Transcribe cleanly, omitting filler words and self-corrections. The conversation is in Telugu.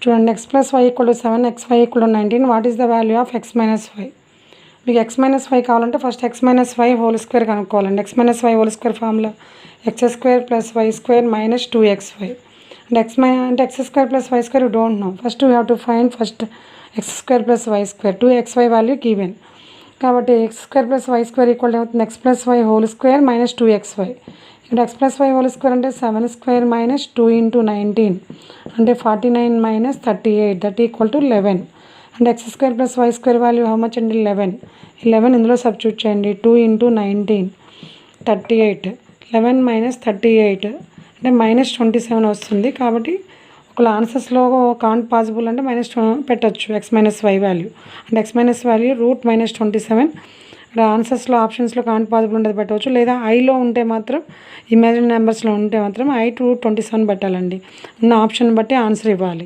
చూడండి x+y = 7, xy = 19. What is the value of x - y? మీకు x - y కావాలంటే first x - y whole square కనుక్కోవాలండి. x - y whole square formula x² + y² - 2xy. అంటే x² + y² you don't know. First we have to find x² + y². 2xy value given. కాబట్టి x² + y² ఏమవుతుంది? x+y whole square - 2xy. ఇక్కడ x+y హోల్ స్క్వేర్ అంటే 7² - 2 × 19 అంటే 49 - 38 దట్ ఈక్వల్ టు 11. అంటే x² + y² value how much అండి? 11. 11 ఇందులో సబ్స్టిట్యూట్ చేయండి. 2 × 19 38. 11 - 38 అంటే -27 వస్తుంది. కాబట్టి ఒకవేళ ఆన్సర్స్లో కాంట్ పాసిబుల్ అంటే పెట్టచ్చు x - y వాల్యూ. అంటే x - వాల్యూ √-27. ఇక్కడ ఆన్సర్స్లో ఆప్షన్స్లో కాంట్ పాసిబుల్ ఉండేది పెట్టవచ్చు. లేదా ఐలో ఉంటే మాత్రం ఇమాజిన్ నెంబర్స్లో ఉంటే మాత్రం i √27 పెట్టాలండి. ఉన్న ఆప్షన్ బట్టి ఆన్సర్ ఇవ్వాలి.